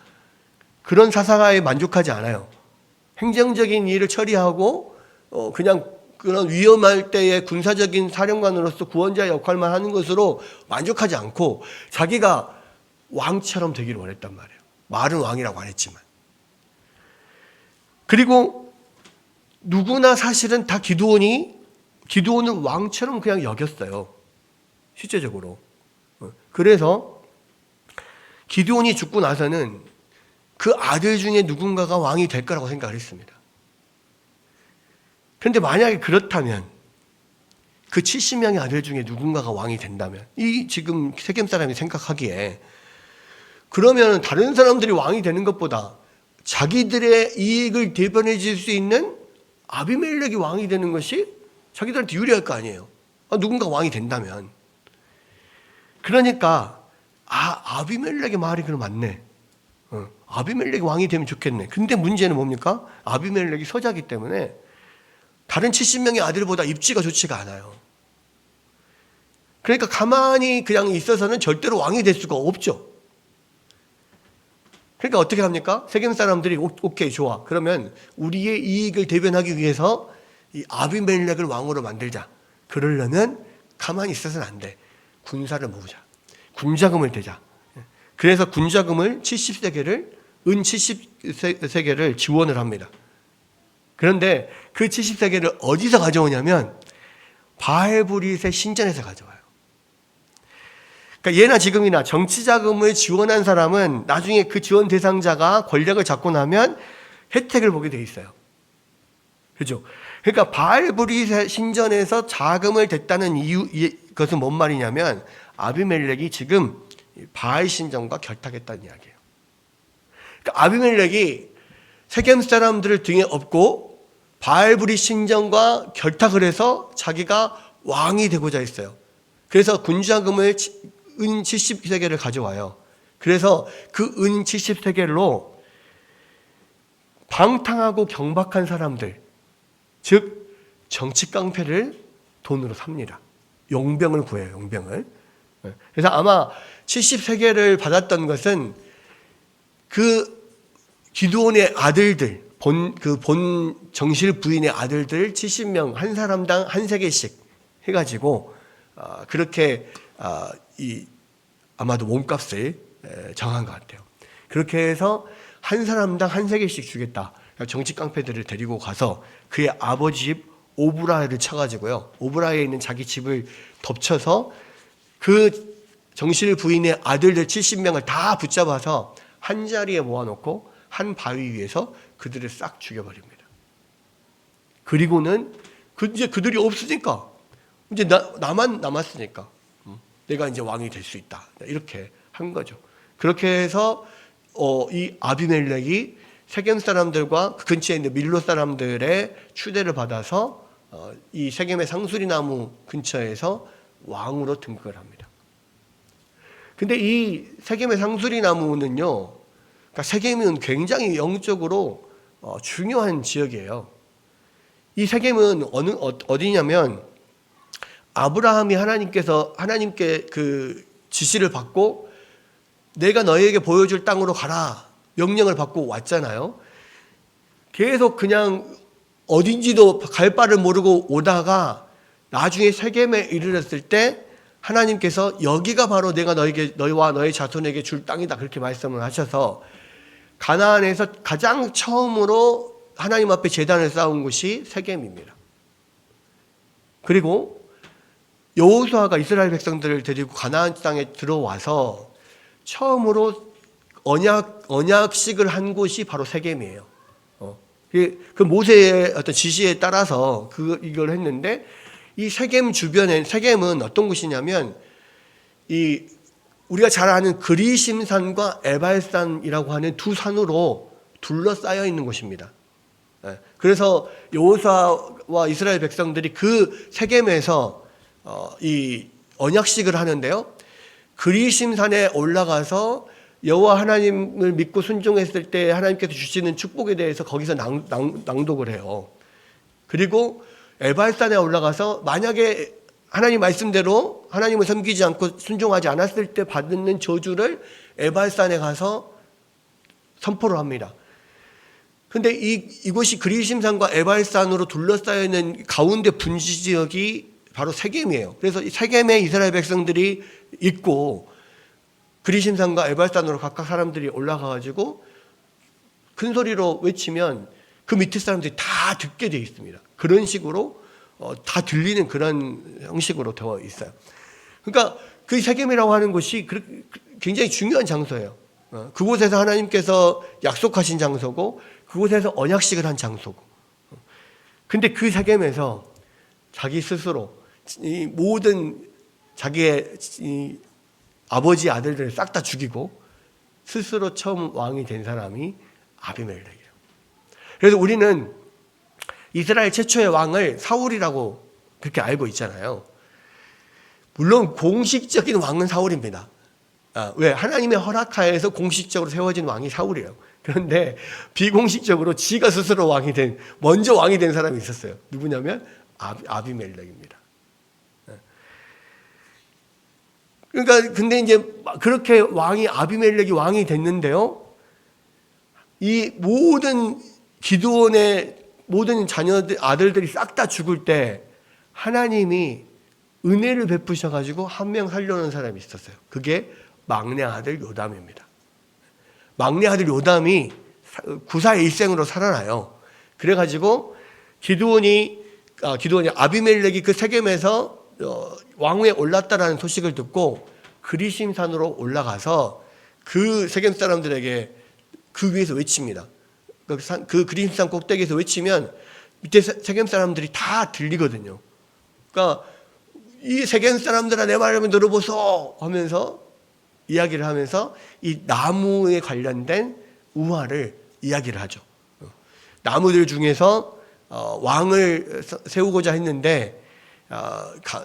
그런 사사가에 만족하지 않아요. 행정적인 일을 처리하고 그냥 그런 위험할 때의 군사적인 사령관으로서 구원자의 역할만 하는 것으로 만족하지 않고 자기가 왕처럼 되기를 원했단 말이에요. 말은 왕이라고 안 했지만. 그리고 누구나 사실은 다 기드온을 왕처럼 그냥 여겼어요. 실제적으로. 그래서 기드온이 죽고 나서는 그 아들 중에 누군가가 왕이 될 거라고 생각을 했습니다. 그런데 만약에 그렇다면 그 70명의 아들 중에 누군가가 왕이 된다면 이 지금 세겜 사람이 생각하기에 그러면 다른 사람들이 왕이 되는 것보다 자기들의 이익을 대변해 줄 수 있는 아비멜렉이 왕이 되는 것이 자기들한테 유리할 거 아니에요. 누군가 왕이 된다면. 그러니까 아비멜렉의 말이 그럼 맞네. 아비멜렉이 왕이 되면 좋겠네. 근데 문제는 뭡니까? 아비멜렉이 서자기 때문에 다른 70명의 아들보다 입지가 좋지가 않아요. 그러니까 가만히 그냥 있어서는 절대로 왕이 될 수가 없죠. 그러니까 어떻게 합니까? 세겜 사람들이 오케이 좋아. 그러면 우리의 이익을 대변하기 위해서 이 아비멜렉을 왕으로 만들자. 그러려면 가만히 있어서는 안 돼. 군사를 모으자. 군자금을 대자. 그래서 군자금을 70세겔을 은 70세겔을 지원을 합니다. 그런데 그 70세겔을 어디서 가져오냐면 바알브릿의 신전에서 가져와요. 그러니까 예나 지금이나 정치자금을 지원한 사람은 나중에 그 지원 대상자가 권력을 잡고 나면 혜택을 보게 돼 있어요. 그렇죠? 그러니까 바알브릿의 신전에서 자금을 댔다는 그것은 뭔 말이냐면 아비멜렉이 지금 바알 신전과 결탁했다는 이야기예요. 그러니까 아비멜렉이 세겜 사람들을 등에 업고 바알브릿 신전과 결탁을 해서 자기가 왕이 되고자 했어요. 그래서 군자금을 은 70세겔을 가져와요. 그래서 그 은 70세겔로 방탕하고 경박한 사람들, 즉 정치 깡패를 돈으로 삽니다. 용병을 구해요. 용병을. 그래서 아마 70세겔을 받았던 것은 그 기드온의 아들들, 본 정실 부인의 아들들 70명 한 사람당 한 세겔씩 해가지고 그렇게 아마도 몸값을 정한 것 같아요. 그렇게 해서 한 사람당 한 세겔씩 주겠다. 정치 깡패들을 데리고 가서 그의 아버지 집 오브라를 쳐가지고요. 오브라에 있는 자기 집을 덮쳐서 그 정실 부인의 아들들 70명을 다 붙잡아서 한 자리에 모아놓고 한 바위 위에서 그들을 싹 죽여버립니다. 그리고는 이제 그들이 없으니까 이제 나만 남았으니까 내가 이제 왕이 될 수 있다. 이렇게 한 거죠. 그렇게 해서 이 아비멜렉이 세겜 사람들과 그 근처에 있는 밀로 사람들의 추대를 받아서 이 세겜의 상수리 나무 근처에서 왕으로 등극을 합니다. 근데 이 세겜의 상수리 나무는요, 그러니까 세겜은 굉장히 영적으로 중요한 지역이에요. 이 세겜은 어디냐면 아브라함이 하나님께 그 지시를 받고 내가 너에게 보여줄 땅으로 가라 명령을 받고 왔잖아요. 계속 그냥 어딘지도 갈 바를 모르고 오다가 나중에 세겜에 이르렀을 때 하나님께서 여기가 바로 내가 너희와 너희 자손에게 줄 땅이다 그렇게 말씀을 하셔서 가나안에서 가장 처음으로 하나님 앞에 제단을 쌓은 곳이 세겜입니다. 그리고 여호수아가 이스라엘 백성들을 데리고 가나안 땅에 들어와서 처음으로 언약식을 한 곳이 바로 세겜이에요. 그 모세의 어떤 지시에 따라서 이걸 했는데 이 세겜 주변에 세겜은 어떤 곳이냐면 우리가 잘 아는 그리심산과 에발산이라고 하는 두 산으로 둘러싸여 있는 곳입니다. 그래서 여호수아와 이스라엘 백성들이 그 세겜에서 이 언약식을 하는데요. 그리심산에 올라가서 여호와 하나님을 믿고 순종했을 때 하나님께서 주시는 축복에 대해서 거기서 낭독을 해요. 그리고 에발산에 올라가서 만약에 하나님 말씀대로 하나님을 섬기지 않고 순종하지 않았을 때 받는 저주를 에발산에 가서 선포를 합니다. 근데 이곳이 그리심산과 에발산으로 둘러싸여 있는 가운데 분지 지역이 바로 세겜이에요. 그래서 이 세겜에 이스라엘 백성들이 있고 그리심산과 에발산으로 각각 사람들이 올라가가지고 큰 소리로 외치면 그 밑에 사람들이 다 듣게 되어 있습니다. 그런 식으로 다 들리는 그런 형식으로 되어 있어요. 그러니까 그 세겜이라고 하는 곳이 굉장히 중요한 장소예요. 그곳에서 하나님께서 약속하신 장소고 그곳에서 언약식을 한 장소고. 근데 그 세겜에서 자기 스스로 이 모든 자기의 이 아버지 아들들을 싹 다 죽이고 스스로 처음 왕이 된 사람이 아비멜렉이에요. 그래서 우리는 이스라엘 최초의 왕을 사울이라고 그렇게 알고 있잖아요. 물론 공식적인 왕은 사울입니다. 왜? 하나님의 허락하에서 공식적으로 세워진 왕이 사울이에요. 그런데 비공식적으로 지가 스스로 먼저 왕이 된 사람이 있었어요. 누구냐면 아비멜렉입니다. 그러니까 근데 이제 그렇게 아비멜렉이 왕이 됐는데요. 이 모든 기드온의 모든 아들들이 싹 다 죽을 때 하나님이 은혜를 베푸셔가지고 한 명 살려놓은 사람이 있었어요. 그게 막내 아들 요담입니다. 막내 아들 요담이 구사의 일생으로 살아나요. 그래가지고 기드온이 아비멜렉이 그 세겜에서 왕위에 올랐다라는 소식을 듣고 그리심산으로 올라가서 그 세겜 사람들에게 그 위에서 외칩니다. 그 그리심산 꼭대기에서 외치면 밑에 세겜 사람들이 다 들리거든요. 그러니까 이 세겜 사람들아 내 말을 들어보소 하면서 이야기를 하면서 이 나무에 관련된 우화를 이야기를 하죠. 나무들 중에서 왕을 세우고자 했는데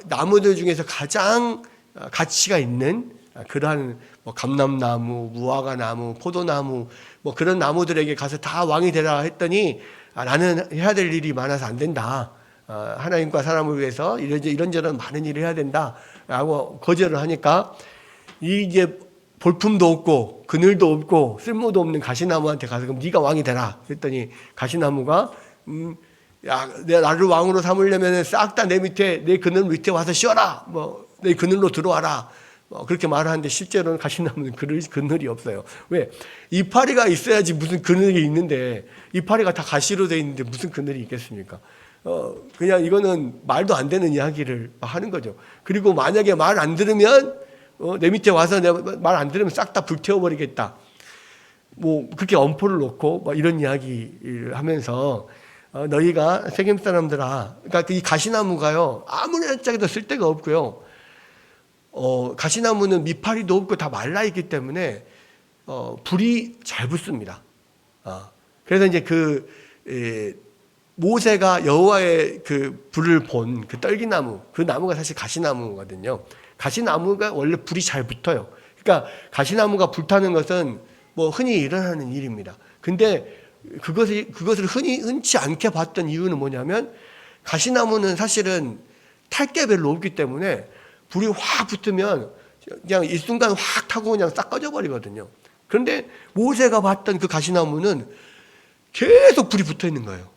나무들 중에서 가장 가치가 있는 그러한 감람나무, 무화과나무, 포도나무 그런 나무들에게 가서 다 왕이 되라 했더니 나는 해야 될 일이 많아서 안 된다. 하나님과 사람을 위해서 이런저런 많은 일을 해야 된다라고 거절을 하니까 이게 볼품도 없고 그늘도 없고 쓸모도 없는 가시나무한테 가서 그럼 네가 왕이 되라 그랬더니 가시나무가 내가 나를 왕으로 삼으려면 싹 다 내 그늘 밑에 와서 쉬어라. 내 그늘로 들어와라. 그렇게 말하는데 실제로는 가시나무는 그늘이 없어요. 왜? 이파리가 있어야지 무슨 그늘이 있는데 이파리가 다 가시로 돼 있는데 무슨 그늘이 있겠습니까? 그냥 이거는 말도 안 되는 이야기를 하는 거죠. 그리고 만약에 말 안 들으면 내 밑에 와서 말 안 들으면 싹 다 불태워버리겠다. 그렇게 엄포를 놓고 이런 이야기를 하면서 너희가 세겜 사람들아, 그러니까 이 가시나무가요 아무리 짝에도 쓸데가 없고요. 가시나무는 밑파리도 없고 다 말라 있기 때문에 불이 잘 붙습니다. 그래서 이제 모세가 여호와의 그 불을 본 그 떨기나무, 그 나무가 사실 가시나무거든요. 가시나무가 원래 불이 잘 붙어요. 그러니까 가시나무가 불타는 것은 뭐 흔히 일어나는 일입니다. 근데 그것을 흔치 않게 봤던 이유는 뭐냐면, 가시나무는 사실은 탈 게 별로 없기 때문에 불이 확 붙으면 그냥 일순간 확 타고 그냥 싹 꺼져 버리거든요. 그런데 모세가 봤던 그 가시나무는 계속 불이 붙어 있는 거예요.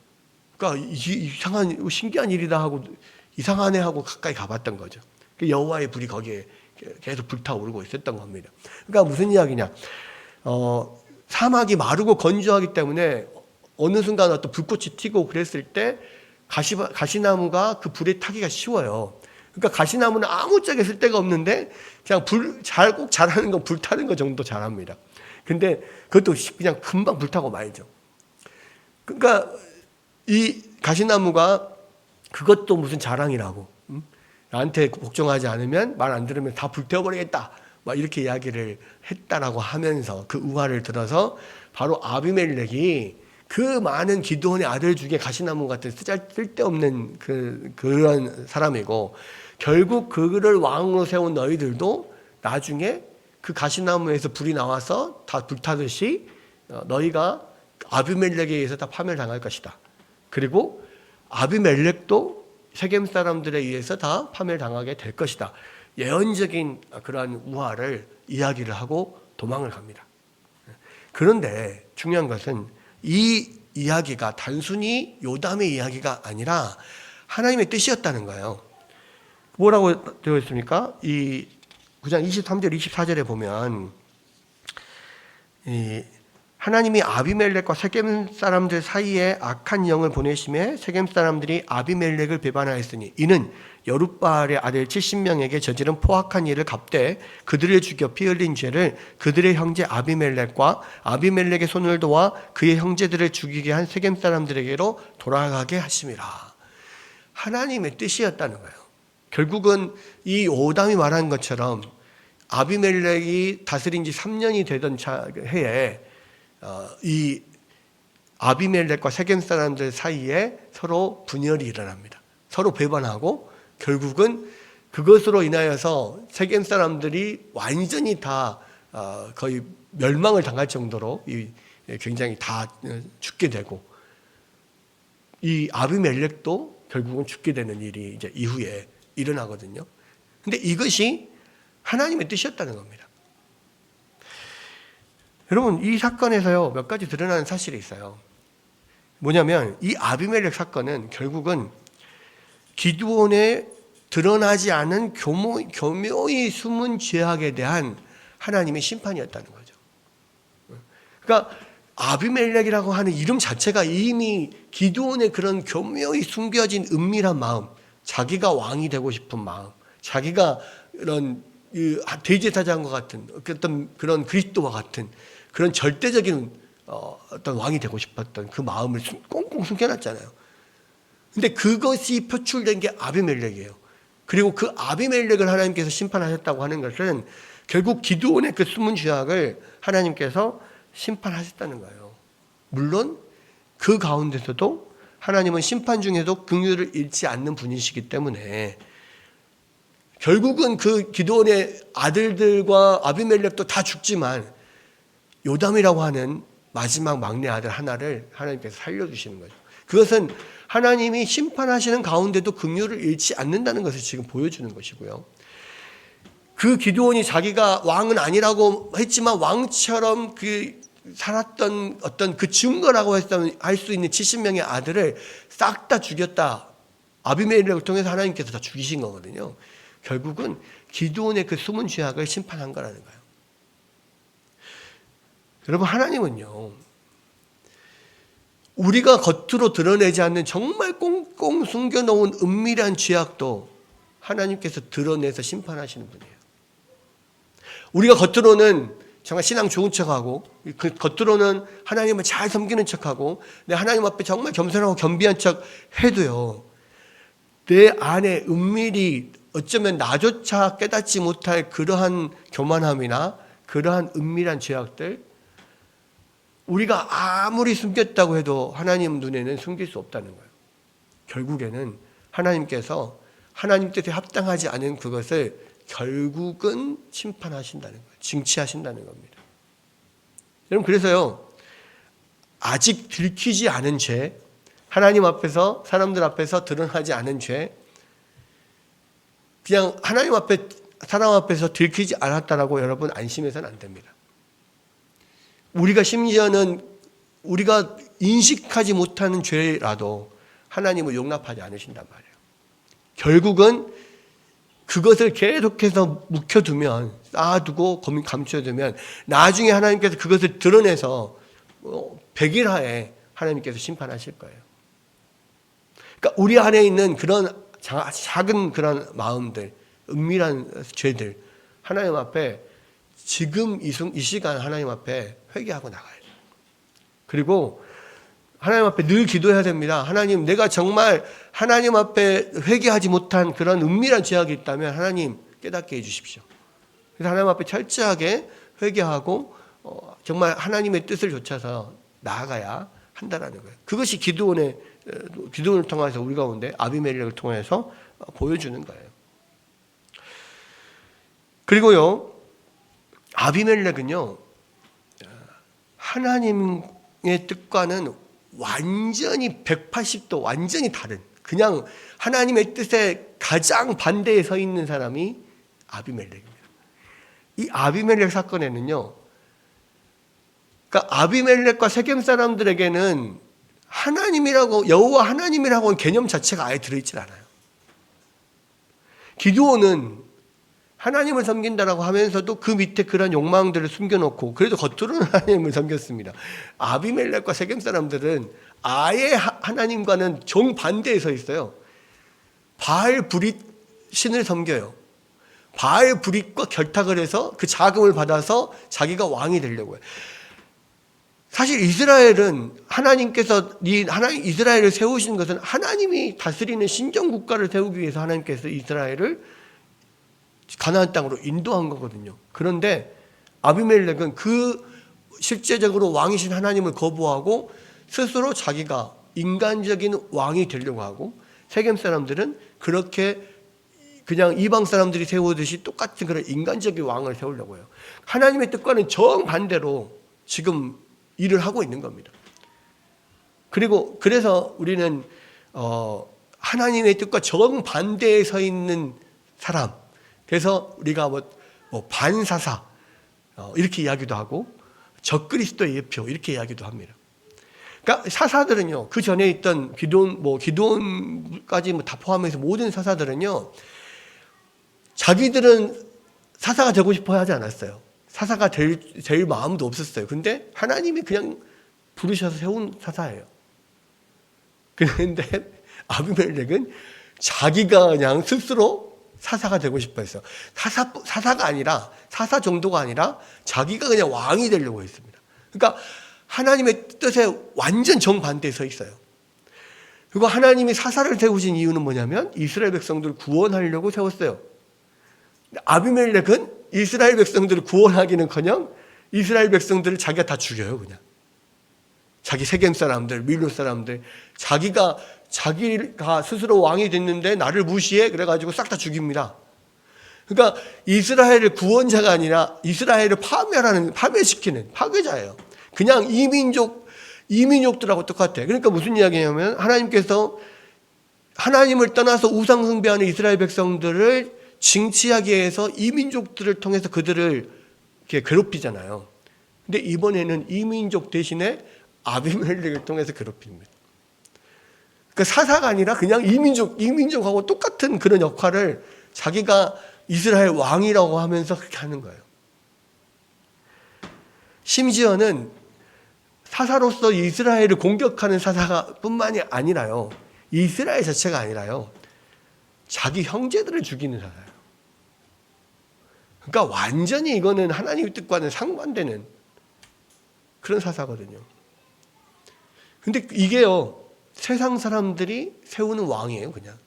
그러니까 이상한, 신기한 일이다 하고, 이상하네 하고 가까이 가봤던 거죠. 여호와의 불이 거기에 계속 불타오르고 있었던 겁니다. 그러니까 무슨 이야기냐? 사막이 마르고 건조하기 때문에 어느 순간 어떤 불꽃이 튀고 그랬을 때 가시나무가 그 불에 타기가 쉬워요. 그러니까 가시나무는 아무짝에 쓸 데가 없는데 그냥 꼭 잘하는 건 불타는 거 정도 잘합니다. 근데 그것도 그냥 금방 불타고 말죠. 그러니까 이 가시나무가 그것도 무슨 자랑이라고, 나한테 복종하지 않으면, 말 안 들으면 다 불태워버리겠다, 막 이렇게 이야기를 했다라고 하면서 그 우화를 들어서 바로 아비멜렉이 그 많은 기드온의 아들 중에 가시나무 같은 쓸데없는 그런 사람이고, 결국 그를 왕으로 세운 너희들도 나중에 그 가시나무에서 불이 나와서 다 불타듯이 너희가 아비멜렉에 의해서 다 파멸당할 것이다. 그리고 아비멜렉도 세겜 사람들에 의해서 다 파멸당하게 될 것이다. 예언적인 그러한 우화를 이야기를 하고 도망을 갑니다. 그런데 중요한 것은 이 이야기가 단순히 요담의 이야기가 아니라 하나님의 뜻이었다는 거예요. 뭐라고 되어 있습니까? 이 9장 23절 24절에 보면 하나님이 아비멜렉과 세겜 사람들 사이에 악한 영을 보내심에 세겜 사람들이 아비멜렉을 배반하였으니 이는 여룻바알의 아들 70명에게 저지른 포악한 일을 갚되 그들을 죽여 피 흘린 죄를 그들의 형제 아비멜렉과 아비멜렉의 손을 도와 그의 형제들을 죽이게 한 세겜 사람들에게로 돌아가게 하심이라. 하나님의 뜻이었다는 거예요. 결국은 이 오담이 말한 것처럼 아비멜렉이 다스린 지 3년이 되던 해에 이 아비멜렉과 세겜 사람들 사이에 서로 분열이 일어납니다. 서로 배반하고 결국은 그것으로 인하여서 세겜 사람들이 완전히 다 거의 멸망을 당할 정도로 굉장히 다 죽게 되고, 이 아비멜렉도 결국은 죽게 되는 일이 이제 이후에 일어나거든요. 근데 이것이 하나님의 뜻이었다는 겁니다. 여러분, 이 사건에서요, 몇 가지 드러나는 사실이 있어요. 뭐냐면 이 아비멜렉 사건은 결국은 기드온의 드러나지 않은 교묘히 숨은 죄악에 대한 하나님의 심판이었다는 거죠. 그러니까 아비멜렉이라고 하는 이름 자체가 이미 기드온의 그런 교묘히 숨겨진 은밀한 마음, 자기가 왕이 되고 싶은 마음, 자기가 이런 대제사장과 같은 어떤 그런 그리스도와 같은 그런 절대적인 어떤 왕이 되고 싶었던 그 마음을 꽁꽁 숨겨놨잖아요. 근데 그것이 표출된 게 아비멜렉이에요. 그리고 그 아비멜렉을 하나님께서 심판하셨다고 하는 것은 결국 기드온의 그 숨은 죄악을 하나님께서 심판하셨다는 거예요. 물론 그 가운데서도 하나님은 심판 중에도 긍휼을 잃지 않는 분이시기 때문에 결국은 그 기드온의 아들들과 아비멜렉도 다 죽지만 요담이라고 하는 마지막 막내 아들 하나를 하나님께서 살려주시는 거죠. 그것은 하나님이 심판하시는 가운데도 긍휼을 잃지 않는다는 것을 지금 보여주는 것이고요. 그 기드온이 자기가 왕은 아니라고 했지만 왕처럼 살았던 어떤 그 증거라고 할 수 있는 70명의 아들을 싹 다 죽였다. 아비멜렉을 통해서 하나님께서 다 죽이신 거거든요. 결국은 기드온의 그 숨은 죄악을 심판한 거라는 거예요. 여러분, 하나님은요, 우리가 겉으로 드러내지 않는 정말 꽁꽁 숨겨놓은 은밀한 죄악도 하나님께서 드러내서 심판하시는 분이에요. 우리가 겉으로는 정말 신앙 좋은 척하고 그 겉으로는 하나님을 잘 섬기는 척하고 내 하나님 앞에 정말 겸손하고 겸비한 척 해도요, 내 안에 은밀히 어쩌면 나조차 깨닫지 못할 그러한 교만함이나 그러한 은밀한 죄악들, 우리가 아무리 숨겼다고 해도 하나님 눈에는 숨길 수 없다는 거예요. 결국에는 하나님께서 하나님 뜻에 합당하지 않은 그것을 결국은 심판하신다는 거예요. 징치하신다는 겁니다. 여러분, 그래서요, 아직 들키지 않은 죄, 하나님 앞에서, 사람들 앞에서 드러나지 않은 죄, 그냥 하나님 앞에, 사람 앞에서 들키지 않았다라고 여러분 안심해서는 안 됩니다. 우리가 심지어는 우리가 인식하지 못하는 죄라도 하나님을 용납하지 않으신단 말이에요. 결국은 그것을 계속해서 묵혀두면, 쌓아두고 감춰두면 나중에 하나님께서 그것을 드러내서 백일하에 하나님께서 심판하실 거예요. 그러니까 우리 안에 있는 그런 작은 그런 마음들, 은밀한 죄들, 하나님 앞에 지금 이 시간 하나님 앞에 회개하고 나가야 돼요. 그리고 하나님 앞에 늘 기도해야 됩니다. 하나님, 내가 정말 하나님 앞에 회개하지 못한 그런 은밀한 죄악이 있다면 하나님 깨닫게 해주십시오. 그래서 하나님 앞에 철저하게 회개하고 정말 하나님의 뜻을 좇아서 나아가야 한다라는 거예요. 그것이 기드온을 통해서 우리 가운데 아비멜렉을 통해서 보여주는 거예요. 그리고요, 아비멜렉은요, 하나님의 뜻과는 완전히 180도 완전히 다른, 그냥 하나님의 뜻에 가장 반대에 서 있는 사람이 아비멜렉입니다. 이 아비멜렉 사건에는요, 그러니까 아비멜렉과 세겜 사람들에게는 하나님이라고, 여호와 하나님이라고 하는 개념 자체가 아예 들어있질 않아요. 기드온은 하나님을 섬긴다라고 하면서도 그 밑에 그런 욕망들을 숨겨놓고 그래도 겉으로는 하나님을 섬겼습니다. 아비멜렉과 세겜 사람들은 아예 하나님과는 정반대에 서 있어요. 바알 브릿 신을 섬겨요. 바알 브릿과 결탁을 해서 그 자금을 받아서 자기가 왕이 되려고 해요. 사실 이스라엘은 하나님께서 이스라엘을 세우신 것은 하나님이 다스리는 신정 국가를 세우기 위해서 하나님께서 이스라엘을 가나안 땅으로 인도한 거거든요. 그런데 아비멜렉은 그 실제적으로 왕이신 하나님을 거부하고 스스로 자기가 인간적인 왕이 되려고 하고, 세겜 사람들은 그렇게 그냥 이방 사람들이 세우듯이 똑같은 그런 인간적인 왕을 세우려고 해요. 하나님의 뜻과는 정반대로 지금 일을 하고 있는 겁니다. 그래서 우리는 하나님의 뜻과 정반대에 서 있는 사람, 그래서 우리가 반사사 이렇게 이야기도 하고 적그리스도의 예표 이렇게 이야기도 합니다. 그러니까 사사들은요, 그 전에 있던 기드온까지 다 포함해서 모든 사사들은요, 자기들은 사사가 되고 싶어 하지 않았어요. 사사가 될 마음도 없었어요. 근데 하나님이 그냥 부르셔서 세운 사사예요. 그런데 아비멜렉은 자기가 그냥 스스로 사사가 되고 싶어 했어요. 사사가 아니라, 사사 정도가 아니라 자기가 그냥 왕이 되려고 했습니다. 그러니까 하나님의 뜻에 완전 정반대에 서 있어요. 그리고 하나님이 사사를 세우신 이유는 뭐냐면 이스라엘 백성들을 구원하려고 세웠어요. 아비멜렉은 이스라엘 백성들을 구원하기는커녕 이스라엘 백성들을 자기가 다 죽여요. 그냥 자기 세겜 사람들, 밀로 사람들, 자기가 스스로 왕이 됐는데 나를 무시해, 그래가지고 싹 다 죽입니다. 그러니까 이스라엘의 구원자가 아니라 이스라엘을 파멸시키는 파괴자예요. 그냥 이민족들하고 똑같아요. 그러니까 무슨 이야기냐면 하나님께서 하나님을 떠나서 우상 숭배하는 이스라엘 백성들을 징치하기 위해서 이민족들을 통해서 그들을 이렇게 괴롭히잖아요. 근데 이번에는 이민족 대신에 아비멜렉을 통해서 괴롭힙니다. 그러니까 사사가 아니라 그냥 이민족하고 똑같은 그런 역할을 자기가 이스라엘 왕이라고 하면서 그렇게 하는 거예요. 심지어는 사사로서 이스라엘을 공격하는 사사가 뿐만이 아니라요, 이스라엘 자체가 아니라요, 자기 형제들을 죽이는 사사예요. 그러니까 완전히 이거는 하나님의 뜻과는 상반되는 그런 사사거든요. 근데 이게요, 세상 사람들이 세우는 왕이에요, 그냥.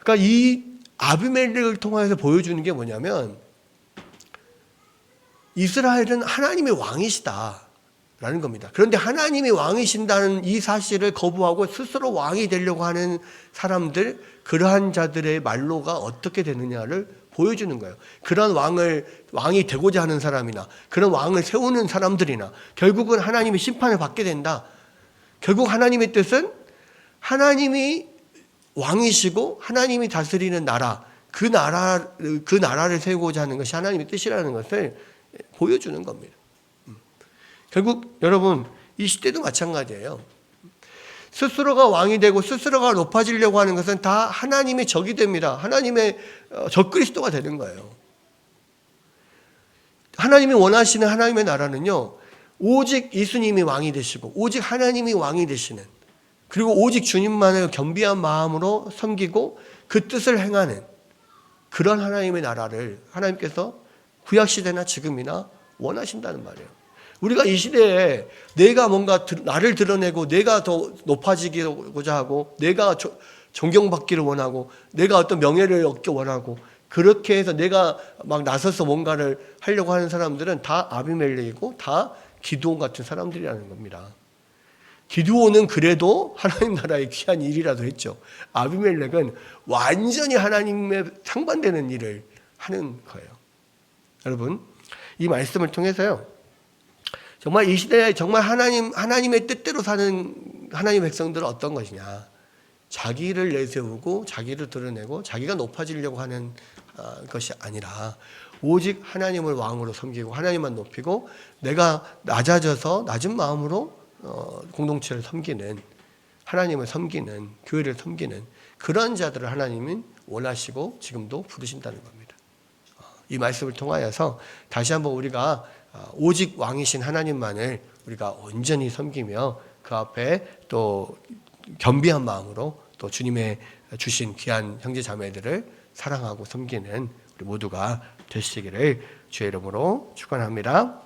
그러니까 이 아비멜렉을 통해서 보여주는 게 뭐냐면 이스라엘은 하나님의 왕이시다라는 겁니다. 그런데 하나님이 왕이신다는 이 사실을 거부하고 스스로 왕이 되려고 하는 사람들, 그러한 자들의 말로가 어떻게 되느냐를 보여주는 거예요. 그런 왕이 되고자 하는 사람이나 그런 왕을 세우는 사람들이나 결국은 하나님의 심판을 받게 된다. 결국 하나님의 뜻은 하나님이 왕이시고 하나님이 다스리는 나라, 그 나라를 세우고자 하는 것이 하나님의 뜻이라는 것을 보여주는 겁니다. 결국 여러분 이 시대도 마찬가지예요. 스스로가 왕이 되고 스스로가 높아지려고 하는 것은 다 하나님의 적이 됩니다. 하나님의 적그리스도가 되는 거예요. 하나님이 원하시는 하나님의 나라는요, 오직 예수님이 왕이 되시고 오직 하나님이 왕이 되시는, 그리고 오직 주님만을 겸비한 마음으로 섬기고 그 뜻을 행하는 그런 하나님의 나라를 하나님께서 구약시대나 지금이나 원하신다는 말이에요. 우리가 이 시대에 내가 뭔가 나를 드러내고 내가 더 높아지고자 하고 내가 존경받기를 원하고 내가 어떤 명예를 얻기 원하고 그렇게 해서 내가 막 나서서 뭔가를 하려고 하는 사람들은 다 아비멜렉이고 다 기드온 같은 사람들이라는 겁니다. 기드온은 그래도 하나님 나라의 귀한 일이라도 했죠. 아비멜렉은 완전히 하나님의 상반되는 일을 하는 거예요. 여러분, 이 말씀을 통해서요, 정말 이 시대에 정말 하나님의 뜻대로 사는 하나님의 백성들은 어떤 것이냐. 자기를 내세우고 자기를 드러내고 자기가 높아지려고 하는 것이 아니라 오직 하나님을 왕으로 섬기고 하나님만 높이고 내가 낮아져서 낮은 마음으로 공동체를 섬기는, 하나님을 섬기는, 교회를 섬기는 그런 자들을 하나님은 원하시고 지금도 부르신다는 겁니다. 이 말씀을 통하여서 다시 한번 우리가 오직 왕이신 하나님만을 우리가 온전히 섬기며 그 앞에 또 겸비한 마음으로 또 주님의 주신 귀한 형제 자매들을 사랑하고 섬기는 우리 모두가 되시기를 주의 이름으로 축원합니다.